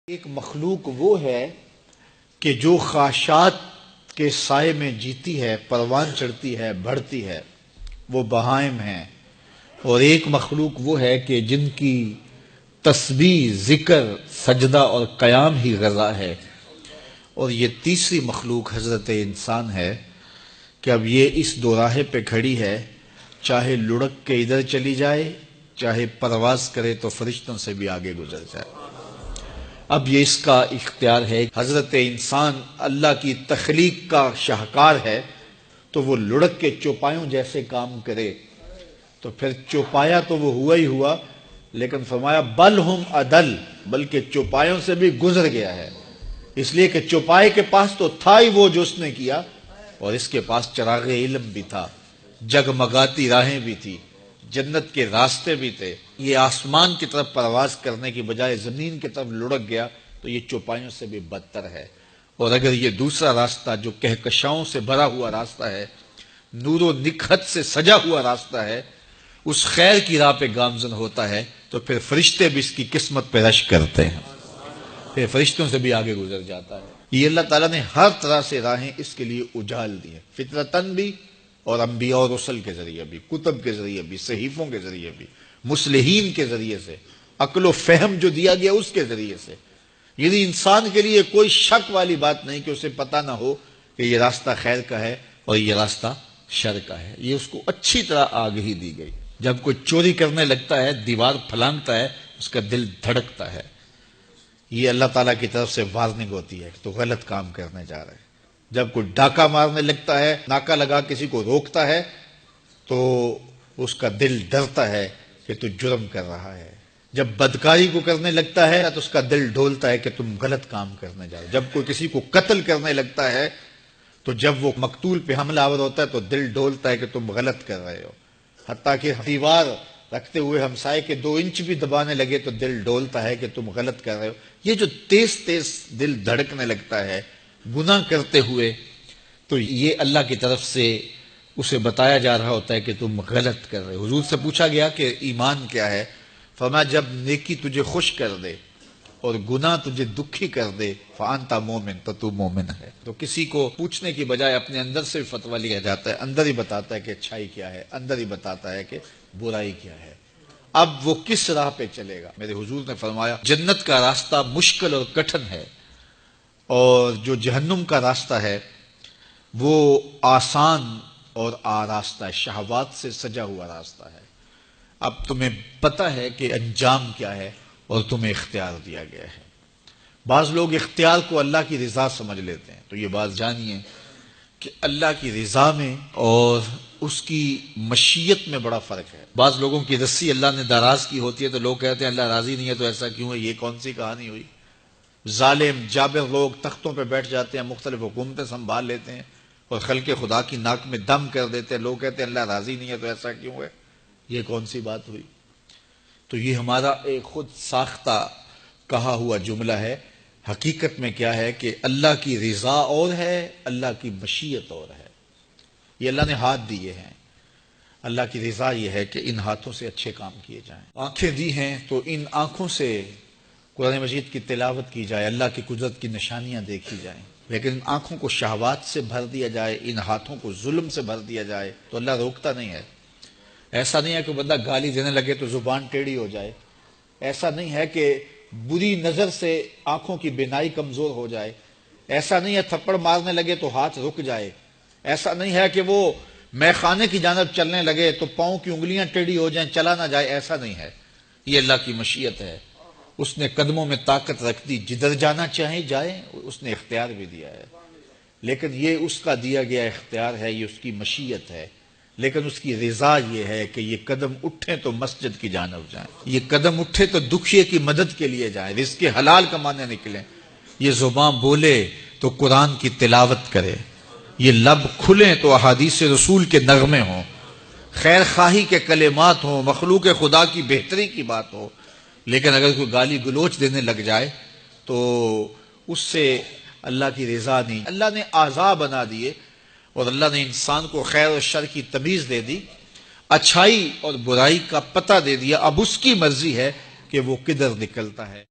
ایک مخلوق وہ ہے کہ جو خواہشات کے سائے میں جیتی ہے، پروان چڑھتی ہے، بڑھتی ہے، وہ بہائم ہیں۔ اور ایک مخلوق وہ ہے کہ جن کی تسبیح، ذکر، سجدہ اور قیام ہی غذا ہے۔ اور یہ تیسری مخلوق حضرت انسان ہے کہ اب یہ اس دوراہے پہ کھڑی ہے، چاہے لڑک کے ادھر چلی جائے، چاہے پرواز کرے تو فرشتوں سے بھی آگے گزر جائے۔ اب یہ اس کا اختیار ہے۔ حضرت انسان اللہ کی تخلیق کا شاہکار ہے، تو وہ لڑک کے چوپایوں جیسے کام کرے تو پھر چوپایا تو وہ ہوا ہی ہوا، لیکن فرمایا بل ہم عدل، بلکہ چوپایوں سے بھی گزر گیا ہے، اس لیے کہ چوپائے کے پاس تو تھا ہی وہ جو اس نے کیا، اور اس کے پاس چراغ علم بھی تھا، جگمگاتی راہیں بھی تھی، جنت کے راستے بھی تھے۔ یہ آسمان کی طرف پرواز کرنے کی بجائے زمین کی طرف لڑک گیا تو یہ چوپایوں سے بھی بدتر ہے۔ اور اگر یہ دوسرا راستہ جو کہکشاؤں سے بھرا ہوا راستہ ہے، نور و نکھت سے سجا ہوا راستہ ہے، اس خیر کی راہ پہ گامزن ہوتا ہے تو پھر فرشتے بھی اس کی قسمت پہ رش کرتے ہیں، پھر فرشتوں سے بھی آگے گزر جاتا ہے۔ یہ اللہ تعالیٰ نے ہر طرح سے راہیں اس کے لیے اجال دی ہیں، فطرتاً بھی اور انبیاء اور رسل کے ذریعے بھی، کتب کے ذریعے بھی، صحیفوں کے ذریعے بھی، مصلحین کے ذریعے سے، عقل و فہم جو دیا گیا اس کے ذریعے سے۔ یعنی انسان کے لیے کوئی شک والی بات نہیں کہ اسے پتہ نہ ہو کہ یہ راستہ خیر کا ہے اور یہ راستہ شر کا ہے، یہ اس کو اچھی طرح آگہی دی گئی۔ جب کوئی چوری کرنے لگتا ہے، دیوار پھلانگتا ہے، اس کا دل دھڑکتا ہے، یہ اللہ تعالیٰ کی طرف سے وارننگ ہوتی ہے تو غلط کام کرنے جا رہے ہیں۔ جب کوئی ڈاکہ مارنے لگتا ہے، ناکہ لگا کسی کو روکتا ہے تو اس کا دل ڈرتا ہے کہ تو جرم کر رہا ہے۔ جب بدکاری کو کرنے لگتا ہے تو اس کا دل ڈولتا ہے کہ تم غلط کام کرنے جا رہے ہو۔ جب کوئی کسی کو قتل کرنے لگتا ہے تو جب وہ مقتول پہ حملہ آور ہوتا ہے تو دل ڈولتا ہے کہ تم غلط کر رہے ہو۔ حتیٰ کہ دیوار رکھتے ہوئے ہمسائے کے 2 انچ بھی دبانے لگے تو دل ڈولتا ہے کہ تم غلط کر رہے ہو۔ یہ جو تیز تیز دل دھڑکنے لگتا ہے گناہ کرتے ہوئے، تو یہ اللہ کی طرف سے اسے بتایا جا رہا ہوتا ہے کہ تم غلط کر رہے ہو۔ حضور سے پوچھا گیا کہ ایمان کیا ہے؟ فرمایا جب نیکی تجھے خوش کر دے اور گناہ تجھے دکھی کر دے فانت مومن، تو تو مومن ہے۔ تو کسی کو پوچھنے کی بجائے اپنے اندر سے فتویٰ لیا جاتا ہے، اندر ہی بتاتا ہے کہ اچھائی کیا ہے، اندر ہی بتاتا ہے کہ برائی کیا ہے۔ اب وہ کس راہ پہ چلے گا؟ میرے حضور نے فرمایا جنت کا راستہ مشکل اور کٹھن ہے، اور جو جہنم کا راستہ ہے وہ آسان اور آراستہ ہے، شہوات سے سجا ہوا راستہ ہے۔ اب تمہیں پتہ ہے کہ انجام کیا ہے اور تمہیں اختیار دیا گیا ہے۔ بعض لوگ اختیار کو اللہ کی رضا سمجھ لیتے ہیں، تو یہ بات جانیے کہ اللہ کی رضا میں اور اس کی مشیت میں بڑا فرق ہے۔ بعض لوگوں کی رسی اللہ نے دراز کی ہوتی ہے تو لوگ کہتے ہیں اللہ راضی نہیں ہے تو ایسا کیوں ہے؟ یہ کون سی کہانی ہوئی؟ ظالم جابر لوگ تختوں پہ بیٹھ جاتے ہیں، مختلف حکومتیں سنبھال لیتے ہیں اور خلق خدا کی ناک میں دم کر دیتے ہیں، لوگ کہتے ہیں اللہ راضی نہیں ہے تو ایسا کیوں ہے؟ یہ کون سی بات ہوئی؟ تو یہ ہمارا ایک خود ساختہ کہا ہوا جملہ ہے۔ حقیقت میں کیا ہے کہ اللہ کی رضا اور ہے، اللہ کی مشیت اور ہے۔ یہ اللہ نے ہاتھ دیے ہیں، اللہ کی رضا یہ ہے کہ ان ہاتھوں سے اچھے کام کیے جائیں۔ آنکھیں دی ہیں تو ان آنکھوں سے قرآن مجید کی تلاوت کی جائے، اللہ کی قدرت کی نشانیاں دیکھی جائیں، لیکن ان آنکھوں کو شہوات سے بھر دیا جائے، ان ہاتھوں کو ظلم سے بھر دیا جائے تو اللہ روکتا نہیں ہے۔ ایسا نہیں ہے کہ بندہ گالی دینے لگے تو زبان ٹیڑھی ہو جائے، ایسا نہیں ہے کہ بری نظر سے آنکھوں کی بینائی کمزور ہو جائے، ایسا نہیں ہے تھپڑ مارنے لگے تو ہاتھ رک جائے، ایسا نہیں ہے کہ وہ میخانے کی جانب چلنے لگے تو پاؤں کی انگلیاں ٹیڑھی ہو جائیں، چلا نہ جائے، ایسا نہیں ہے۔ یہ اللہ کی مشیت ہے، اس نے قدموں میں طاقت رکھ دی، جدھر جانا چاہے جائے، اس نے اختیار بھی دیا ہے، لیکن یہ اس کا دیا گیا اختیار ہے، یہ اس کی مشیت ہے، لیکن اس کی رضا یہ ہے کہ یہ قدم اٹھیں تو مسجد کی جانب جائیں، یہ قدم اٹھے تو دکھیے کی مدد کے لیے جائیں، رزق حلال کمانے نکلیں، یہ زبان بولے تو قرآن کی تلاوت کرے، یہ لب کھلیں تو احادیث رسول کے نغمے ہوں، خیر خواہی کے کلمات ہوں، مخلوق خدا کی بہتری کی بات ہو۔ لیکن اگر کوئی گالی گلوچ دینے لگ جائے تو اس سے اللہ کی رضا نہیں۔ اللہ نے اعضاء بنا دیے اور اللہ نے انسان کو خیر اور شر کی تمیز دے دی، اچھائی اور برائی کا پتہ دے دیا، اب اس کی مرضی ہے کہ وہ کدھر نکلتا ہے۔